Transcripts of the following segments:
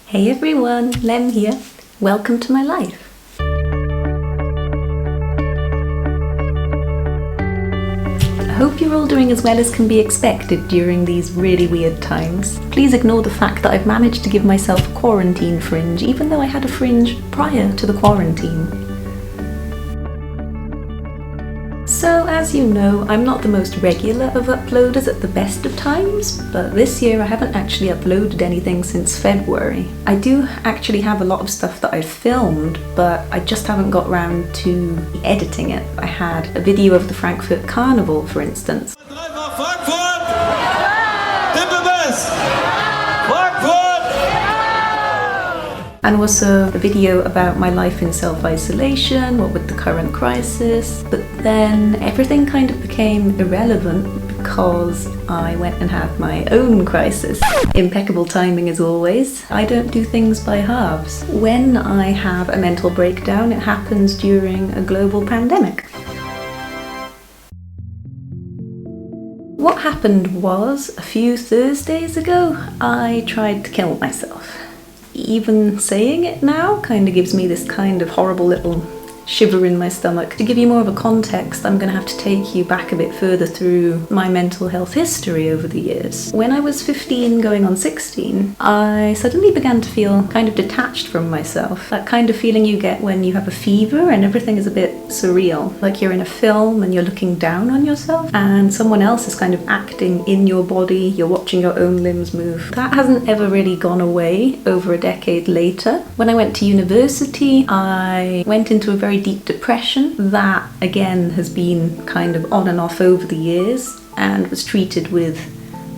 Hey everyone, Lem here. Welcome to my life. I hope you're all doing as well as can be expected during these really weird times. Please ignore the fact that I've managed to give myself a quarantine fringe, even though I had a fringe prior to the quarantine. So, as you know, I'm not the most regular of uploaders at the best of times, but this year I haven't actually uploaded anything since February. I do actually have a lot of stuff that I've filmed, but I just haven't got round to editing it. I had a video of the Frankfurt Carnival, for instance. And also a video about my life in self-isolation, what with the current crisis. But then everything kind of became irrelevant because I went and had my own crisis. Impeccable timing as always. I don't do things by halves. When I have a mental breakdown, it happens during a global pandemic. What happened was, a few Thursdays ago, I tried to kill myself. Even saying it now kind of gives me this kind of horrible little shiver in my stomach. To give you more of a context, I'm going to have to take you back a bit further through my mental health history over the years. When I was 15 going on 16, I suddenly began to feel kind of detached from myself. That kind of feeling you get when you have a fever and everything is a bit surreal. Like you're in a film and you're looking down on yourself and someone else is kind of acting in your body, you're watching your own limbs move. That hasn't ever really gone away over a decade later. When I went to university, I went into a very deep depression. That again has been kind of on and off over the years and was treated with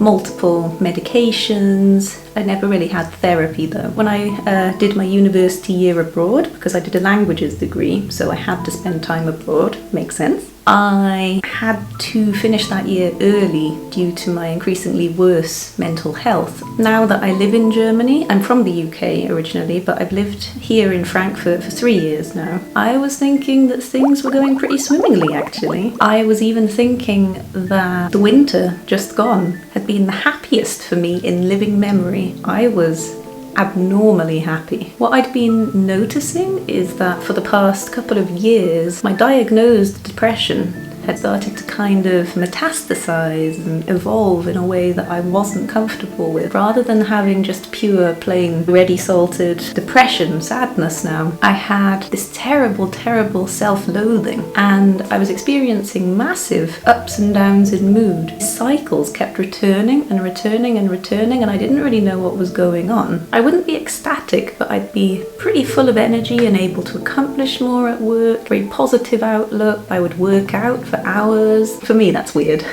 multiple medications. I never really had therapy though. When I did my university year abroad, because I did a languages degree, so I had to spend time abroad, makes sense. I had to finish that year early due to my increasingly worse mental health. Now that I live in Germany, I'm from the UK originally, but I've lived here in Frankfurt for 3 years now. I was thinking that things were going pretty swimmingly actually. I was even thinking that the winter just gone had been the happiest for me in living memory. I was abnormally happy. What I'd been noticing is that for the past couple of years, my diagnosed depression had started to kind of metastasize and evolve in a way that I wasn't comfortable with. Rather than having just pure, plain, ready salted depression, sadness now, I had this terrible, terrible self-loathing and I was experiencing massive ups and downs in mood. Cycles kept returning and returning and returning and I didn't really know what was going on. I wouldn't be ecstatic, but I'd be pretty full of energy and able to accomplish more at work, very positive outlook. I would work out for hours. For me, that's weird.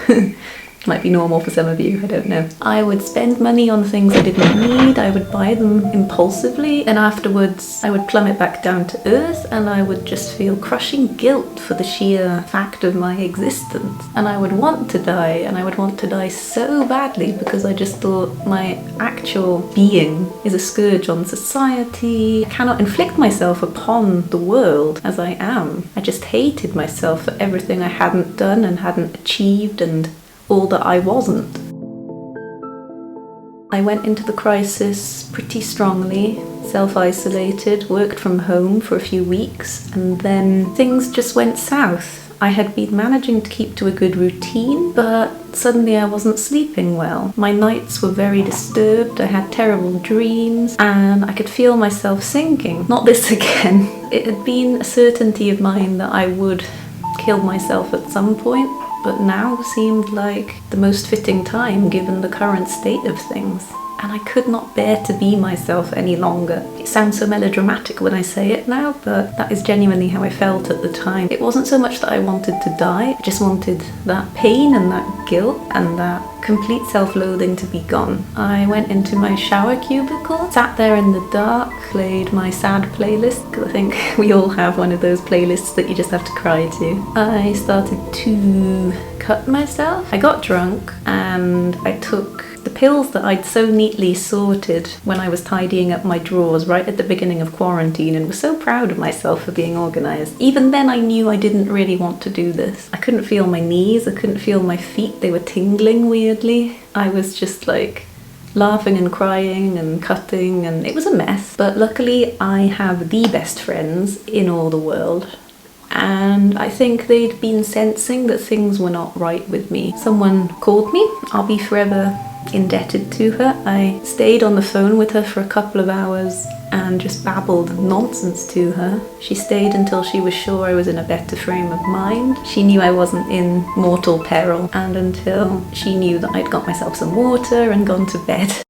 Might be normal for some of you, I don't know. I would spend money on things I didn't need, I would buy them impulsively, and afterwards I would plummet back down to earth and I would just feel crushing guilt for the sheer fact of my existence. And I would want to die, and I would want to die so badly because I just thought my actual being is a scourge on society. I cannot inflict myself upon the world as I am. I just hated myself for everything I hadn't done and hadn't achieved and all that I wasn't. I went into the crisis pretty strongly, self-isolated, worked from home for a few weeks, and then things just went south. I had been managing to keep to a good routine, but suddenly I wasn't sleeping well. My nights were very disturbed, I had terrible dreams, and I could feel myself sinking. Not this again. It had been a certainty of mine that I would kill myself at some point, but now seemed like the most fitting time given the current state of things. And I could not bear to be myself any longer. It sounds so melodramatic when I say it now, but that is genuinely how I felt at the time. It wasn't so much that I wanted to die, I just wanted that pain and that guilt and that complete self-loathing to be gone. I went into my shower cubicle, sat there in the dark, played my sad playlist, because I think we all have one of those playlists that you just have to cry to. I started to cut myself. I got drunk and I took the pills that I'd so neatly sorted when I was tidying up my drawers right at the beginning of quarantine and was so proud of myself for being organised. Even then I knew I didn't really want to do this. I couldn't feel my knees, I couldn't feel my feet, they were tingling weirdly. I was just like, laughing and crying and cutting, and it was a mess. But luckily I have the best friends in all the world, and I think they'd been sensing that things were not right with me. Someone called me. I'll be forever indebted to her. I stayed on the phone with her for a couple of hours and just babbled nonsense to her. She stayed until she was sure I was in a better frame of mind. She knew I wasn't in mortal peril, and until she knew that I'd got myself some water and gone to bed.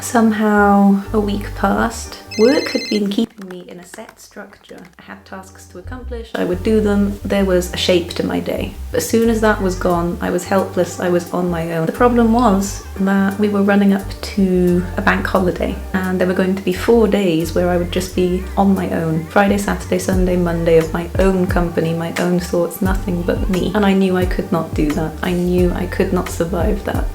Somehow a week passed. Work had been keeping me in a set structure. I had tasks to accomplish, I would do them. There was a shape to my day. But as soon as that was gone, I was helpless, I was on my own. The problem was that we were running up to a bank holiday, and there were going to be 4 days where I would just be on my own. Friday, Saturday, Sunday, Monday, of my own company, my own thoughts, nothing but me. And I knew I could not do that. I knew I could not survive that.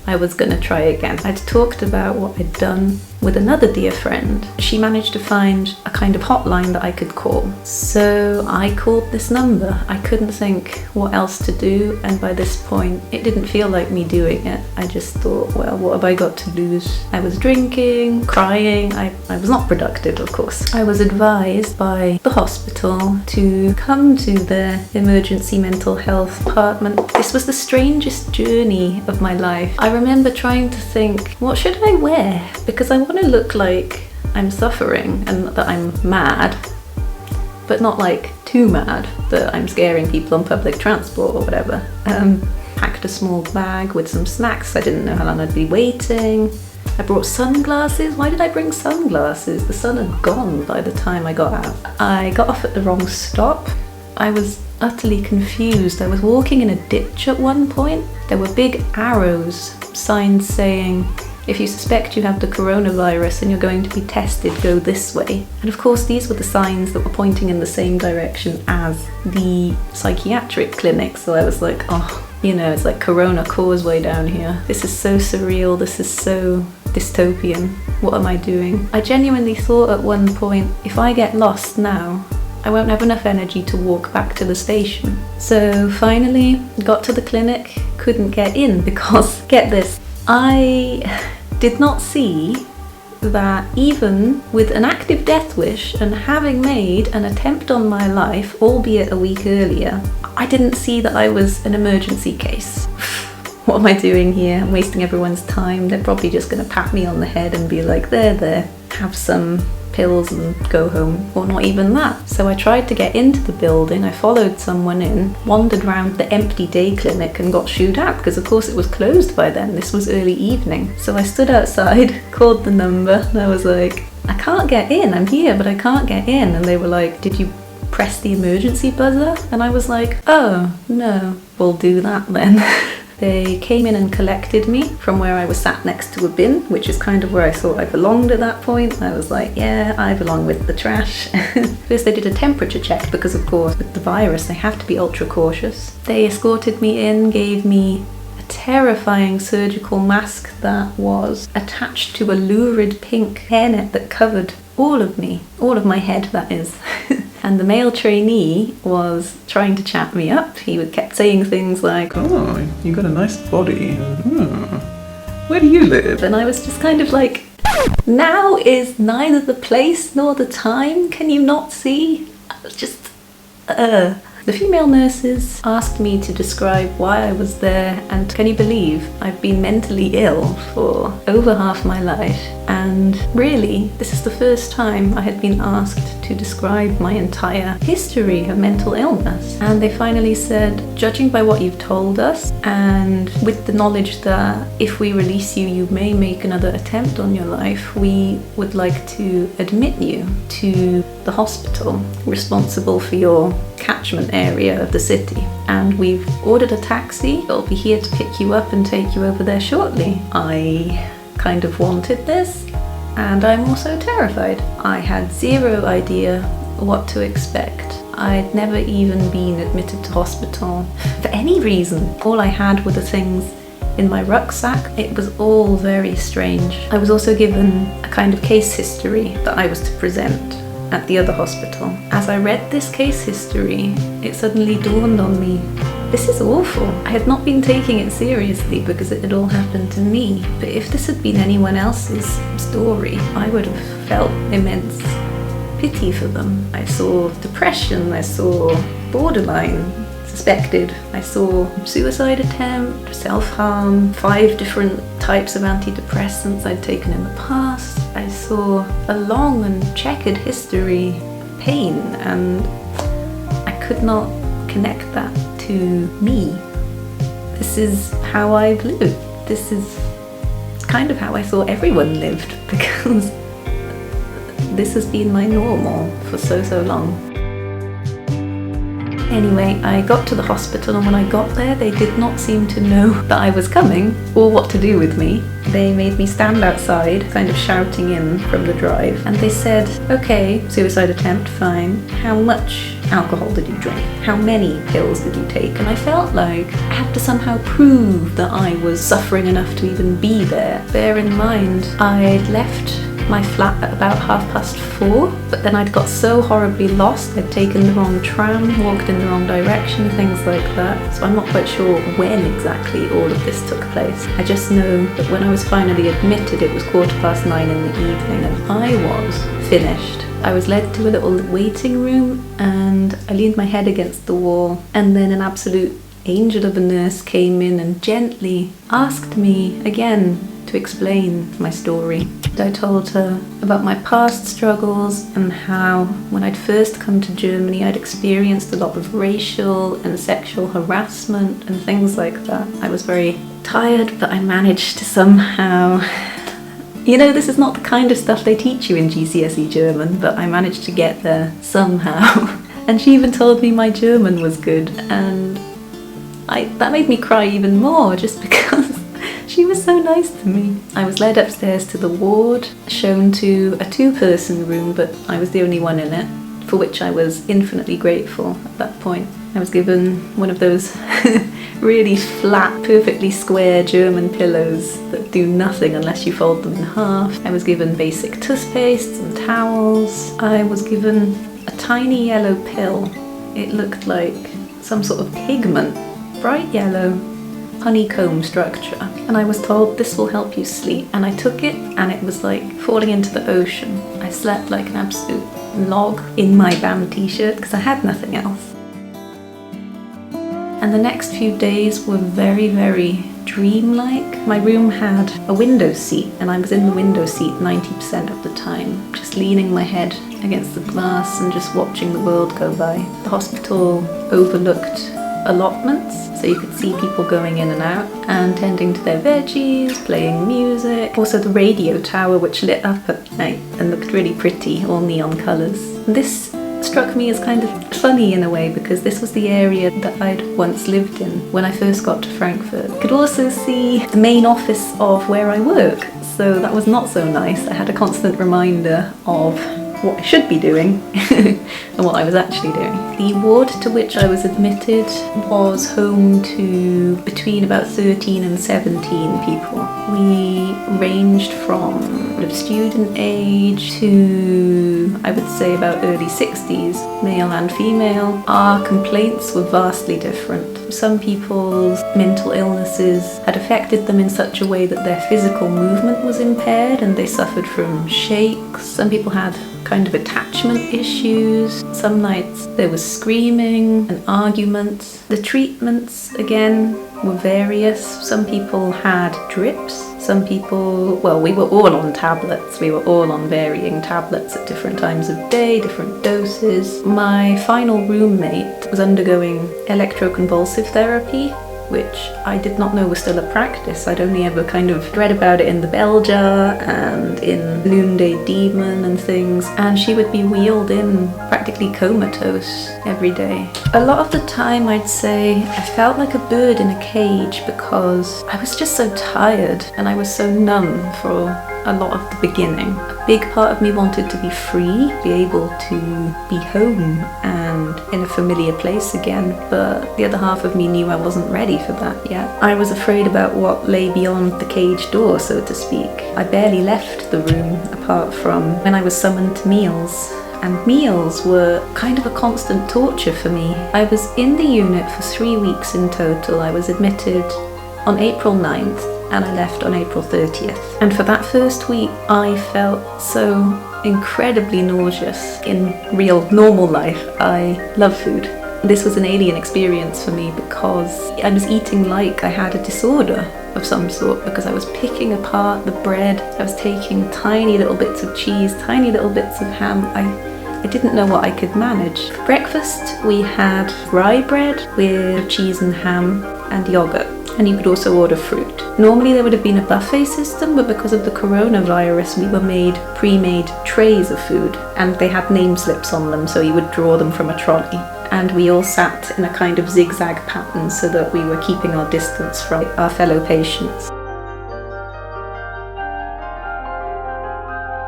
I was gonna try again. I'd talked about what I'd done with another dear friend. She managed to find a kind of hotline that I could call. So I called this number. I couldn't think what else to do, and by this point it didn't feel like me doing it. I just thought, well, what have I got to lose? I was drinking, crying. I was not productive, of course. I was advised by the hospital to come to their emergency mental health department. This was the strangest journey of my life. I remember trying to think, what should I wear? Because I want to look like I'm suffering and that I'm mad, but not like too mad that I'm scaring people on public transport or whatever. Packed a small bag with some snacks. I didn't know how long I'd be waiting. I brought sunglasses. Why did I bring sunglasses? The sun had gone by the time I got out. I got off at the wrong stop. I was utterly confused. I was walking in a ditch at one point. There were big arrows, signs saying, if you suspect you have the coronavirus and you're going to be tested, go this way. And of course, these were the signs that were pointing in the same direction as the psychiatric clinic. So I was like, oh, you know, it's like Corona Causeway down here. This is so surreal. This is so dystopian. What am I doing? I genuinely thought at one point, if I get lost now, I won't have enough energy to walk back to the station. So finally got to the clinic, couldn't get in because, get this, I did not see that even with an active death wish and having made an attempt on my life, albeit a week earlier, I didn't see that I was an emergency case. What am I doing here? I'm wasting everyone's time. They're probably just going to pat me on the head and be like, there, have some pills and go home, or not even that. So I tried to get into the building. I followed someone in, wandered around the empty day clinic and got shooed out because of course it was closed by then. This was early evening. So I stood outside, called the number, and I was like, I can't get in. I'm here, but I can't get in. And they were like, did you press the emergency buzzer? And I was like, oh no, we'll do that then. They came in and collected me from where I was sat next to a bin, which is kind of where I thought I belonged at that point. I was like, yeah, I belong with the trash. First they did a temperature check because of course with the virus they have to be ultra cautious. They escorted me in, gave me a terrifying surgical mask that was attached to a lurid pink hairnet that covered all of me, all of my head that is. And the male trainee was trying to chat me up. He kept saying things like, oh, you got a nice body. Where do you live? And I was just kind of like, now is neither the place nor the time. Can you not see? Just, The female nurses asked me to describe why I was there, and can you believe I've been mentally ill for over half my life, and really this is the first time I had been asked to describe my entire history of mental illness. And they finally said, judging by what you've told us and with the knowledge that if we release you, you may make another attempt on your life, we would like to admit you to the hospital responsible for your catchment area of the city, and we've ordered a taxi. It'll be here to pick you up and take you over there shortly. I kind of wanted this, and I'm also terrified. I had zero idea what to expect. I'd never even been admitted to hospital for any reason. All I had were the things in my rucksack. It was all very strange. I was also given a kind of case history that I was to present at the other hospital. As I read this case history, it suddenly dawned on me this is awful. I had not been taking it seriously because it had all happened to me. But if this had been anyone else's story, I would have felt immense pity for them. I saw depression, I saw borderline suspected, I saw suicide attempt, self-harm, 5 different types of antidepressants I'd taken in the past. I saw a long and checkered history of pain, and I could not connect that to me. This is how I've lived. This is kind of how I thought everyone lived, because this has been my normal for so long. Anyway, I got to the hospital, and when I got there, they did not seem to know that I was coming or what to do with me. They made me stand outside, kind of shouting in from the drive, and they said, okay, suicide attempt, fine. How much alcohol did you drink? How many pills did you take? And I felt like I had to somehow prove that I was suffering enough to even be there. Bear in mind, I'd left my flat at about 4:30, but then I'd got so horribly lost. I'd taken the wrong tram, walked in the wrong direction, things like that. So I'm not quite sure when exactly all of this took place. I just know that when I was finally admitted, it was 9:15 in the evening, and I was finished. I was led to a little waiting room, and I leaned my head against the wall, and then an absolute angel of a nurse came in and gently asked me again to explain my story. I told her about my past struggles and how when I'd first come to Germany I'd experienced a lot of racial and sexual harassment and things like that. I was very tired, but I managed to somehow... You know, this is not the kind of stuff they teach you in GCSE German, but I managed to get there somehow. And she even told me my German was good, and that made me cry even more, just because she was so nice to me. I was led upstairs to the ward, shown to a 2-person room, but I was the only one in it, for which I was infinitely grateful at that point. I was given one of those really flat, perfectly square German pillows that do nothing unless you fold them in half. I was given basic toothpastes and towels. I was given a tiny yellow pill. It looked like some sort of pigment, bright yellow, honeycomb structure, and I was told this will help you sleep, and I took it and it was like falling into the ocean. I slept like an absolute log in my band t-shirt because I had nothing else. And the next few days were very, very dreamlike. My room had a window seat, and I was in the window seat 90% of the time, just leaning my head against the glass and just watching the world go by. The hospital overlooked allotments, so you could see people going in and out and tending to their veggies, playing music. Also the radio tower, which lit up at night and looked really pretty, all neon colours. This struck me as kind of funny in a way, because this was the area that I'd once lived in when I first got to Frankfurt. I could also see the main office of where I work, so that was not so nice. I had a constant reminder of what I should be doing and what I was actually doing. The ward to which I was admitted was home to between about 13 and 17 people. We ranged from sort of student age to, I would say, about early 60s, male and female. Our complaints were vastly different. Some people's mental illnesses had affected them in such a way that their physical movement was impaired and they suffered from shakes. Some people had kind of attachment issues. Some nights there was screaming and arguments. The treatments, again, were various. Some people had drips. Some people, well, we were all on tablets. We were all on varying tablets at different times of day, different doses. My final roommate was undergoing electroconvulsive therapy, which I did not know was still a practice. I'd only ever kind of read about it in the Bell Jar and in Noonday Demon and things, and she would be wheeled in practically comatose every day. A lot of the time, I'd say, I felt like a bird in a cage because I was just so tired and I was so numb for a lot of the beginning. A big part of me wanted to be free, be able to be home and in a familiar place again, but the other half of me knew I wasn't ready for that yet. I was afraid about what lay beyond the cage door, so to speak. I barely left the room apart from when I was summoned to meals and meals were kind of a constant torture for me. I was in the unit for 3 weeks in total. I was admitted on April 9th and I left on April 30th. And for that first week, I felt so incredibly nauseous. In real normal life, I love food. This was an alien experience for me because I was eating like I had a disorder of some sort, because I was picking apart the bread. I was taking tiny little bits of cheese, tiny little bits of ham. I didn't know what I could manage. For breakfast, we had rye bread with cheese and ham and yogurt. And you could also order fruit. Normally there would have been a buffet system, but because of the coronavirus, we were made pre-made trays of food, and they had name slips on them, so you would draw them from a trolley. And we all sat in a kind of zigzag pattern so that we were keeping our distance from our fellow patients.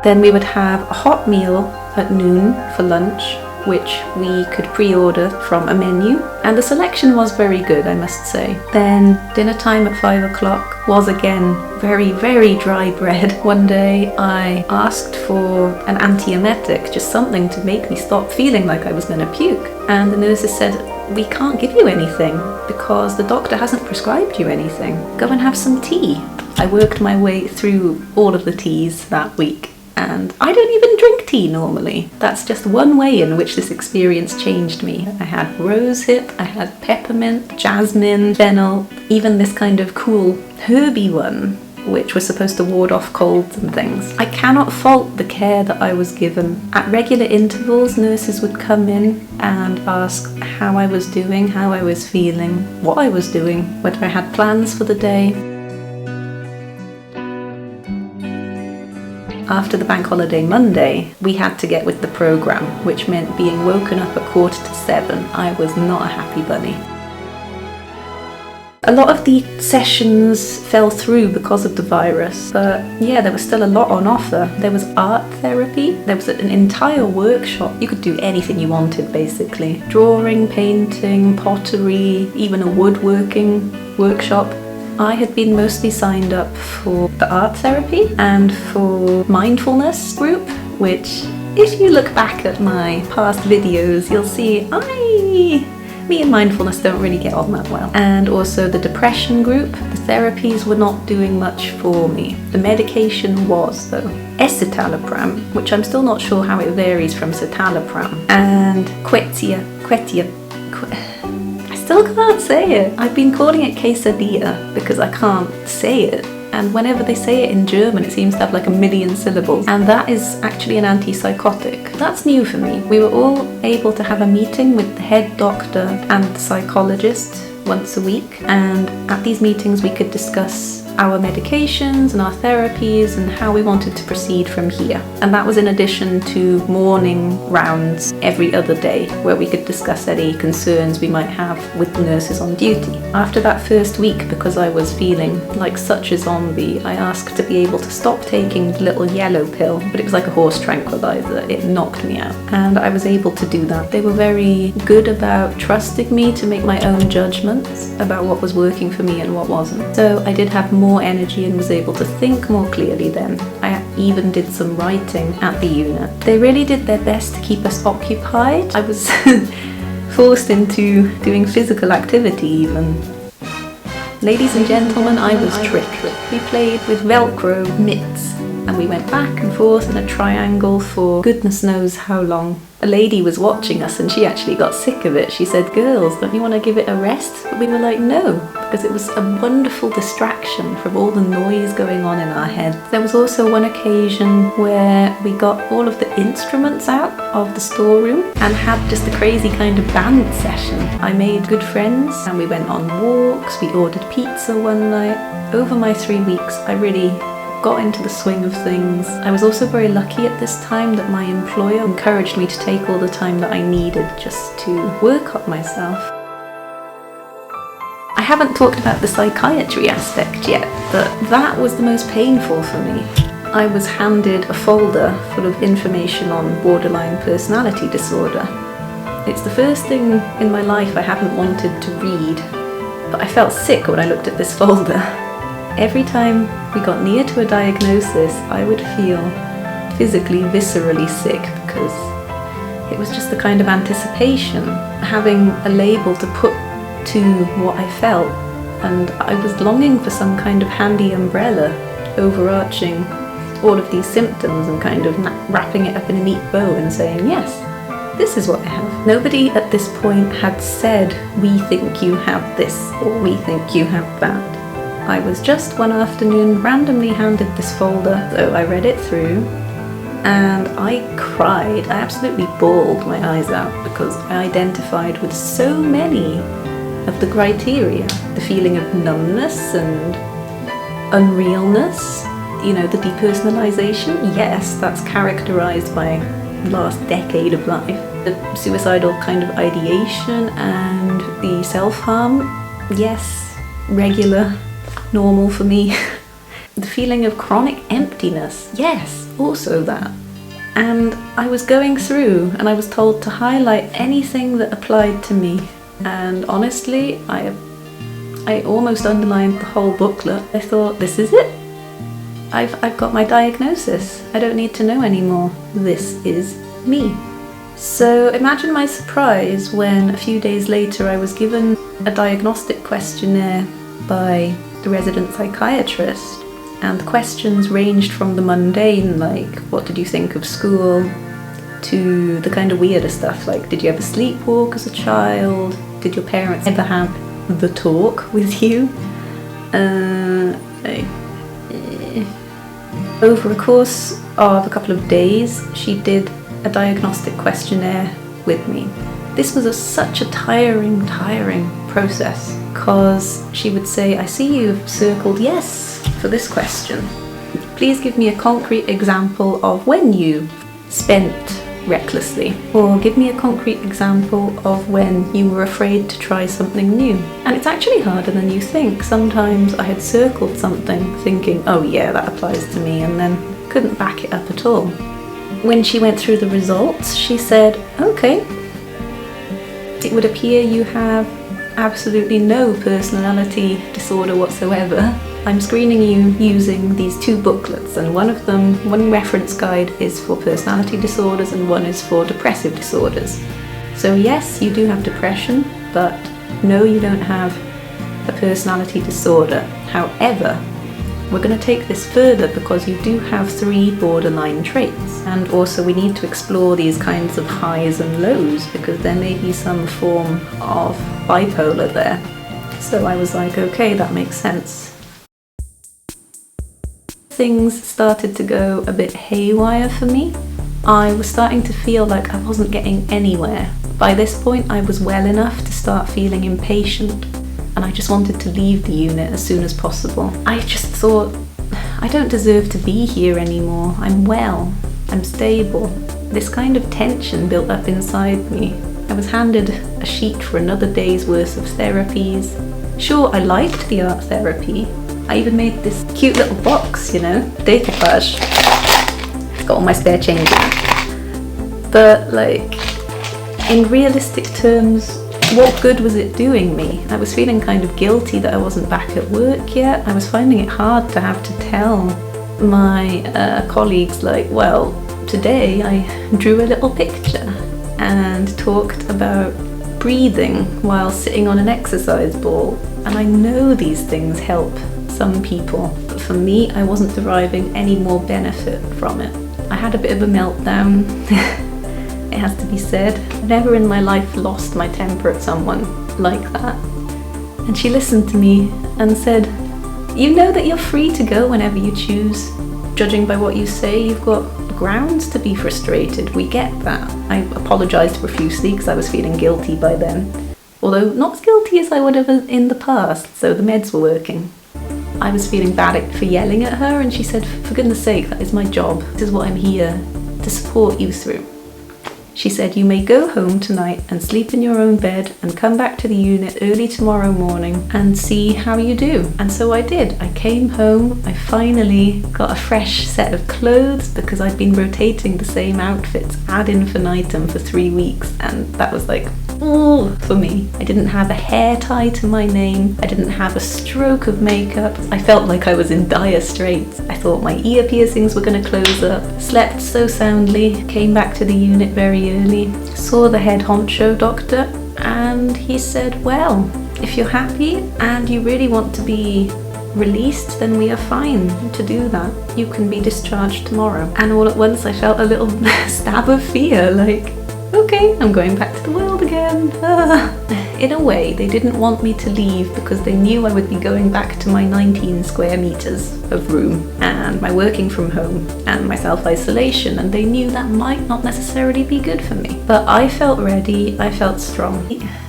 Then we would have a hot meal at noon for lunch, which we could pre-order from a menu, and the selection was very good, I must say. Then dinner time at 5 o'clock was again very, very dry bread. One day I asked for an antiemetic, just something to make me stop feeling like I was going to puke, and the nurses said, "We can't give you anything because the doctor hasn't prescribed you anything. Go and have some tea." I worked my way through all of the teas that week. And I don't even drink tea normally. That's just one way in which this experience changed me. I had rosehip, I had peppermint, jasmine, fennel, even this kind of cool herby one, which was supposed to ward off colds and things. I cannot fault the care that I was given. At regular intervals, nurses would come in and ask how I was doing, how I was feeling, what I was doing, whether I had plans for the day. After the bank holiday Monday, we had to get with the programme, which meant being woken up at 6:45. I was not a happy bunny. A lot of the sessions fell through because of the virus, but yeah, there was still a lot on offer. There was art therapy, there was an entire workshop. You could do anything you wanted, basically. Drawing, painting, pottery, even a woodworking workshop. I had been mostly signed up for the art therapy and for mindfulness group, which if you look back at my past videos, you'll see me and mindfulness don't really get on that well. And also the depression group. The therapies were not doing much for me. The medication was, though, escitalopram, which I'm still not sure how it varies from citalopram, and still can't say it. I've been calling it quesadilla because I can't say it. And whenever they say it in German, it seems to have like 1,000,000 syllables. And that is actually an antipsychotic. That's new for me. We were all able to have a meeting with the head doctor and the psychologist once a week. And at these meetings, we could discuss our medications and our therapies and how we wanted to proceed from here. And that was in addition to morning rounds every other day where we could discuss any concerns we might have with the nurses on duty. After that first week, because I was feeling like such a zombie, I asked to be able to stop taking the little yellow pill, but it was like a horse tranquilizer. It knocked me out. And I was able to do that. They were very good about trusting me to make my own judgments about what was working for me and what wasn't. So I did have more energy and was able to think more clearly then. I even did some writing at the unit. They really did their best to keep us occupied. I was forced into doing physical activity even. Ladies and gentlemen, I was tricked. We played with Velcro mitts and we went back and forth in a triangle for goodness knows how long. A lady was watching us and she actually got sick of it. She said, "Girls, don't you want to give it a rest?" But we were like, no, because it was a wonderful distraction from all the noise going on in our heads. There was also one occasion where we got all of the instruments out of the storeroom and had just a crazy kind of band session. I made good friends and we went on walks, we ordered pizza one night. Over my 3 weeks, I really got into the swing of things. I was also very lucky at this time that my employer encouraged me to take all the time that I needed just to work on myself. I haven't talked about the psychiatry aspect yet, but that was the most painful for me. I was handed a folder full of information on borderline personality disorder. It's the first thing in my life I haven't wanted to read, but I felt sick when I looked at this folder. Every time we got near to a diagnosis, I would feel physically, viscerally sick because It was just the kind of anticipation, having a label to put to what I felt, and I was longing for some kind of handy umbrella overarching all of these symptoms and kind of wrapping it up in a neat bow and saying, yes, this is what I have. Nobody at this point had said, we think you have this, or we think you have that. I was just one afternoon randomly handed this folder, so I read it through, and I cried. I absolutely bawled my eyes out because I identified with so many of the criteria. The feeling of numbness and unrealness, you know, the depersonalization, yes, that's characterized by the last decade of life. The suicidal kind of ideation and the self-harm, yes, regular, normal for me. The feeling of chronic emptiness, yes, also that. And I was going through and I was told to highlight anything that applied to me. And honestly, I almost underlined the whole booklet. I thought, this is it. I've got my diagnosis. I don't need to know anymore. This is me. So imagine my surprise when a few days later I was given a diagnostic questionnaire by the resident psychiatrist, and the questions ranged from the mundane, like what did you think of school, to the kind of weirder stuff like did you ever sleepwalk as a child, did your parents ever have the talk with you, Over a course of a couple of days, she did a diagnostic questionnaire with me. This was such a tiring process, because she would say, I see you've circled yes for this question. Please give me a concrete example of when you spent recklessly, or give me a concrete example of when you were afraid to try something new. And it's actually harder than you think. Sometimes I had circled something thinking, oh yeah, that applies to me, and then couldn't back it up at all. When she went through the results, she said, okay, it would appear you have absolutely no personality disorder whatsoever. I'm screening you using these two booklets, and one reference guide is for personality disorders and one is for depressive disorders. So yes, you do have depression, but no, you don't have a personality disorder. However, we're going to take this further because you do have 3 borderline traits, and also we need to explore these kinds of highs and lows because there may be some form of bipolar there. So I was like, okay, that makes sense. Things started to go a bit haywire for me. I was starting to feel like I wasn't getting anywhere. By this point, I was well enough to start feeling impatient, and I just wanted to leave the unit as soon as possible. I just thought, I don't deserve to be here anymore. I'm well, I'm stable. This kind of tension built up inside me. I was handed a sheet for another day's worth of therapies. Sure, I liked the art therapy. I even made this cute little box, you know, decoupage. Got all my spare change in it. But like, in realistic terms, what good was it doing me? I was feeling kind of guilty that I wasn't back at work yet. I was finding it hard to have to tell my colleagues, like, well, today I drew a little picture and talked about breathing while sitting on an exercise ball. And I know these things help some people, but for me, I wasn't deriving any more benefit from it. I had a bit of a meltdown, it has to be said. I've never in my life lost my temper at someone like that. And she listened to me and said, you know that you're free to go whenever you choose. Judging by what you say, you've got grounds to be frustrated. We get that. I apologised profusely because I was feeling guilty by then. Although not as guilty as I would have in the past, so the meds were working. I was feeling bad for yelling at her, and she said, for goodness sake, that is my job. This is what I'm here to support you through. She said, you may go home tonight and sleep in your own bed and come back to the unit early tomorrow morning and see how you do. And so I did. I came home, I finally got a fresh set of clothes because I'd been rotating the same outfits ad infinitum for 3 weeks, and that was like, normal for me. I didn't have a hair tie to my name. I didn't have a stroke of makeup. I felt like I was in dire straits. I thought my ear piercings were going to close up. Slept so soundly. Came back to the unit very early. Saw the head honcho doctor, and he said, well, if you're happy and you really want to be released, then we are fine to do that. You can be discharged tomorrow. And all at once I felt a little stab of fear, like, okay, I'm going back to the world again. In a way, they didn't want me to leave because they knew I would be going back to my 19 square meters of room and my working from home and my self-isolation, and they knew that might not necessarily be good for me. But I felt ready, I felt strong.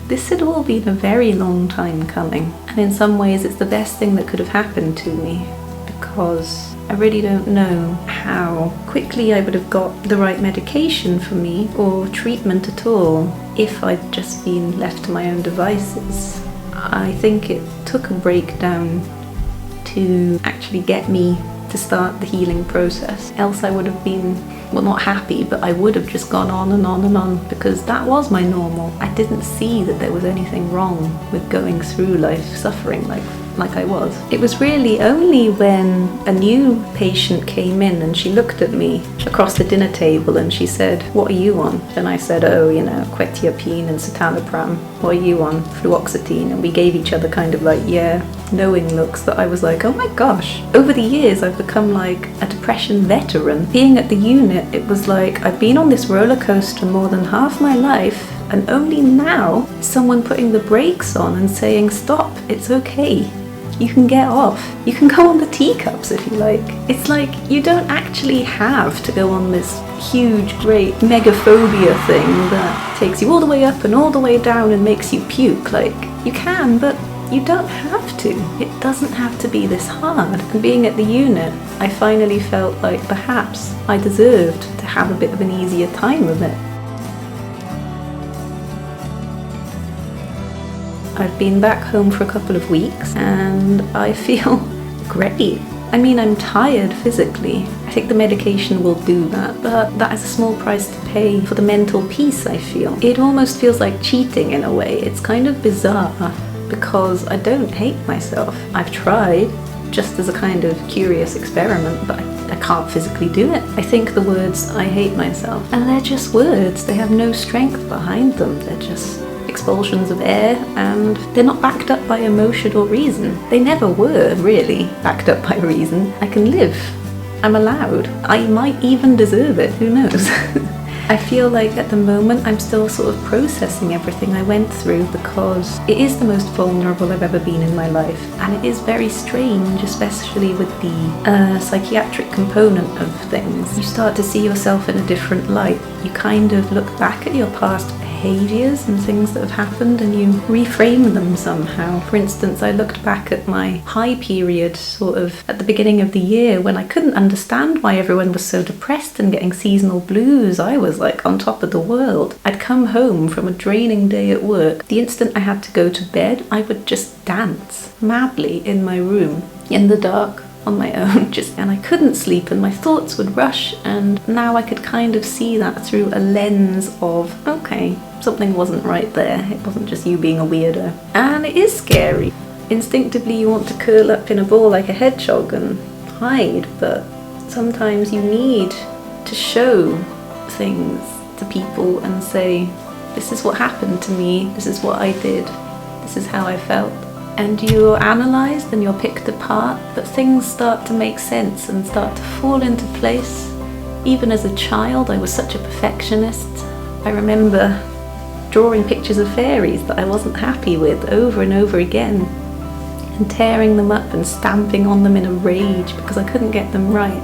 This had all been a very long time coming, and in some ways it's the best thing that could have happened to me, because I really don't know how quickly I would have got the right medication for me or treatment at all if I'd just been left to my own devices. I think it took a breakdown to actually get me to start the healing process. Else I would have been, well, not happy, but I would have just gone on and on and on, because that was my normal. I didn't see that there was anything wrong with going through life suffering like I was. It was really only when a new patient came in and she looked at me across the dinner table and she said, what are you on? And I said, oh, you know, quetiapine and citalopram. What are you on? Fluoxetine. And we gave each other kind of like, yeah, knowing looks, that I was like, oh my gosh. Over the years, I've become like a depression veteran. Being at the unit, it was like I've been on this roller coaster more than half my life, and only now is someone putting the brakes on and saying, stop, it's okay. You can get off. You can go on the teacups if you like. It's like you don't actually have to go on this huge, great megaphobia thing that takes you all the way up and all the way down and makes you puke. Like, you can, but you don't have to. It doesn't have to be this hard. And being at the unit, I finally felt like perhaps I deserved to have a bit of an easier time of it. I've been back home for a couple of weeks and I feel great. I mean, I'm tired physically. I think the medication will do that, but that is a small price to pay for the mental peace I feel. It almost feels like cheating in a way. It's kind of bizarre because I don't hate myself. I've tried just as a kind of curious experiment, but I can't physically do it. I think the words, I hate myself, and they're just words. They have no strength behind them. They're just expulsions of air, and they're not backed up by emotion or reason. They never were really backed up by reason. I can live. I'm allowed. I might even deserve it. Who knows? I feel like at the moment I'm still sort of processing everything I went through, because it is the most vulnerable I've ever been in my life, and it is very strange, especially with the psychiatric component of things. You start to see yourself in a different light. You kind of look back at your past behaviours and things that have happened and you reframe them somehow. For instance, I looked back at my high period sort of at the beginning of the year when I couldn't understand why everyone was so depressed and getting seasonal blues. I was like on top of the world. I'd come home from a draining day at work. The instant I had to go to bed, I would just dance madly in my room in the dark on my own, and I couldn't sleep and my thoughts would rush, and now I could kind of see that through a lens of, okay, something wasn't right there. It wasn't just you being a weirdo. And it is scary. Instinctively you want to curl up in a ball like a hedgehog and hide, but sometimes you need to show things to people and say, this is what happened to me, this is what I did, this is how I felt. And you're analysed and you're picked apart, but things start to make sense and start to fall into place. Even as a child, I was such a perfectionist. I remember drawing pictures of fairies that I wasn't happy with over and over again, and tearing them up and stamping on them in a rage because I couldn't get them right.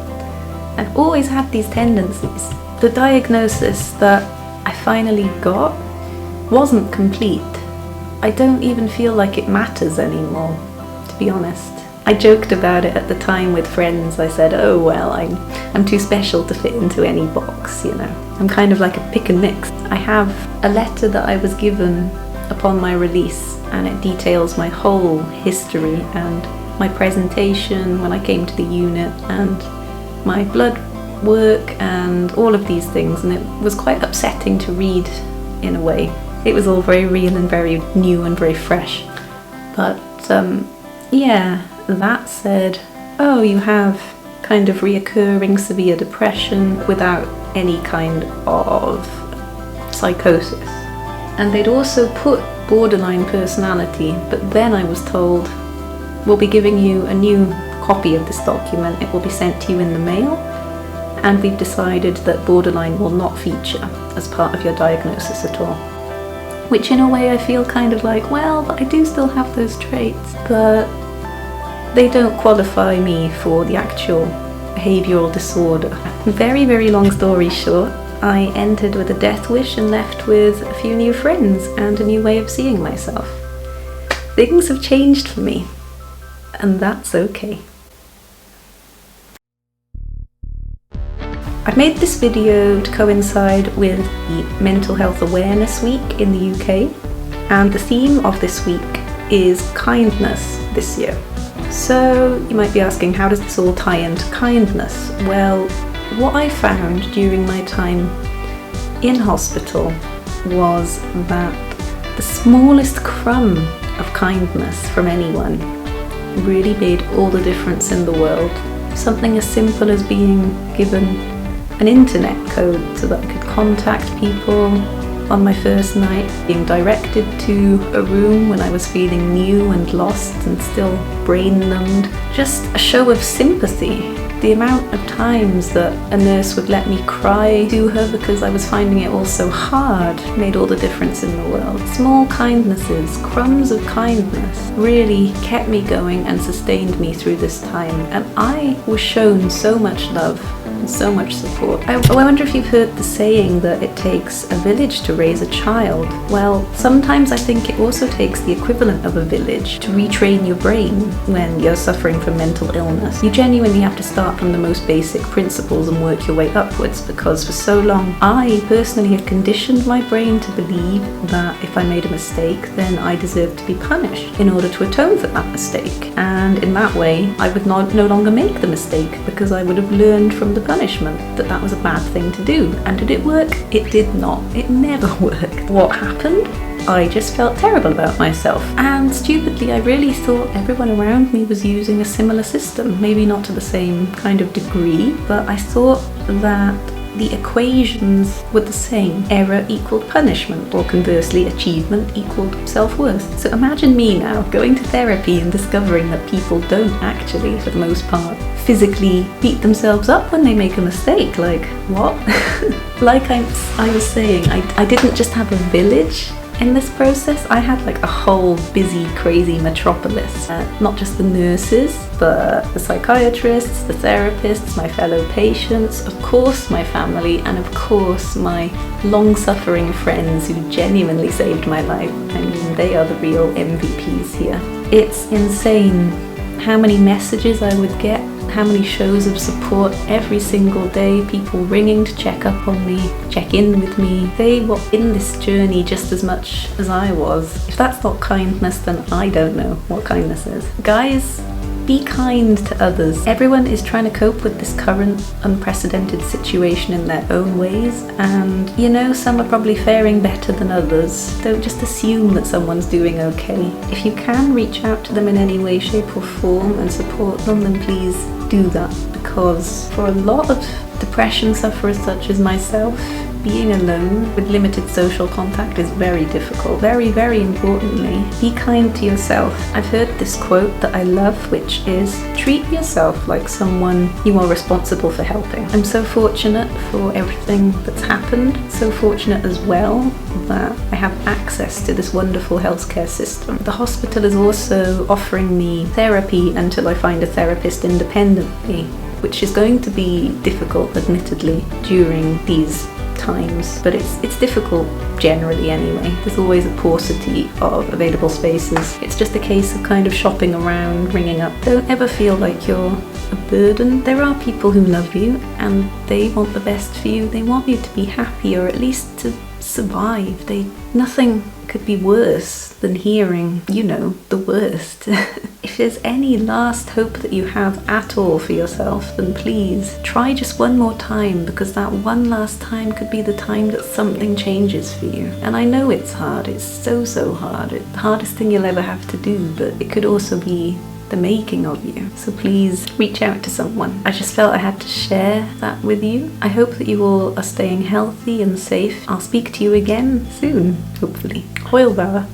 I've always had these tendencies. The diagnosis that I finally got wasn't complete. I don't even feel like it matters anymore, to be honest. I joked about it at the time with friends. I said, oh well, I'm too special to fit into any box, you know. I'm kind of like a pick and mix. I have a letter that I was given upon my release, and it details my whole history and my presentation when I came to the unit and my blood work and all of these things, and it was quite upsetting to read in a way. It was all very real and very new and very fresh. But yeah, that said, oh, you have kind of reoccurring severe depression without any kind of psychosis. And they'd also put borderline personality, but then I was told, we'll be giving you a new copy of this document. It will be sent to you in the mail, and we've decided that borderline will not feature as part of your diagnosis at all. Which in a way I feel kind of like, well, but I do still have those traits, but they don't qualify me for the actual behavioural disorder. Very, very long story short, I entered with a death wish and left with a few new friends and a new way of seeing myself. Things have changed for me, and that's okay. I've made this video to coincide with the Mental Health Awareness Week in the UK, and the theme of this week is kindness this year. So you might be asking, how does this all tie into kindness? Well, what I found during my time in hospital was that the smallest crumb of kindness from anyone really made all the difference in the world. Something as simple as being given an internet code so that I could contact people on my first night, being directed to a room when I was feeling new and lost and still brain numbed. Just a show of sympathy. The amount of times that a nurse would let me cry to her because I was finding it all so hard made all the difference in the world. Small kindnesses, crumbs of kindness, really kept me going and sustained me through this time. And I was shown so much love and so much support. I wonder if you've heard the saying that it takes a village to raise a child. Well, sometimes I think it also takes the equivalent of a village to retrain your brain when you're suffering from mental illness. You genuinely have to start from the most basic principles and work your way upwards, because for so long I personally had conditioned my brain to believe that if I made a mistake then I deserved to be punished in order to atone for that mistake, and in that way I would no longer make the mistake because I would have learned from the punishment that that was a bad thing to do. And did it work? It did not. It never worked. What happened? I just felt terrible about myself, and stupidly I really thought everyone around me was using a similar system, maybe not to the same kind of degree, but I thought that the equations were the same. Error equaled punishment, or conversely achievement equaled self-worth. So imagine me now going to therapy and discovering that people don't actually, for the most part, physically beat themselves up when they make a mistake. Like, what? Like I was saying, I didn't just have a village in this process. I had like a whole busy, crazy metropolis. Not just the nurses, but the psychiatrists, the therapists, my fellow patients, of course my family, and of course my long-suffering friends who genuinely saved my life. I mean, they are the real MVPs here. It's insane how many messages I would get, how many shows of support every single day, people ringing to check up on me, check in with me. They were in this journey just as much as I was. If that's not kindness, then I don't know what kindness is. Guys, be kind to others. Everyone is trying to cope with this current unprecedented situation in their own ways, and you know, some are probably faring better than others. Don't just assume that someone's doing okay. If you can reach out to them in any way, shape or form and support them, then please do that, because for a lot of depression sufferers such as myself, being alone with limited social contact is very difficult. Very, very importantly, be kind to yourself. I've heard this quote that I love, which is, treat yourself like someone you are responsible for helping. I'm so fortunate for everything that's happened, so fortunate as well that I have access to this wonderful healthcare system. The hospital is also offering me therapy until I find a therapist independently, which is going to be difficult, admittedly, during these times, but it's difficult generally anyway. There's always a paucity of available spaces. It's just a case of kind of shopping around, ringing up. Don't ever feel like you're a burden. There are people who love you and they want the best for you. They want you to be happy, or at least to survive. Nothing could be worse than hearing, you know, the worst. If there's any last hope that you have at all for yourself, then please try just one more time, because that one last time could be the time that something changes for you. And I know it's hard, it's so hard. It's the hardest thing you'll ever have to do, but it could also be the making of you. So please reach out to someone. I just felt I had to share that with you. I hope that you all are staying healthy and safe. I'll speak to you again soon, hopefully. Hwyl fawr.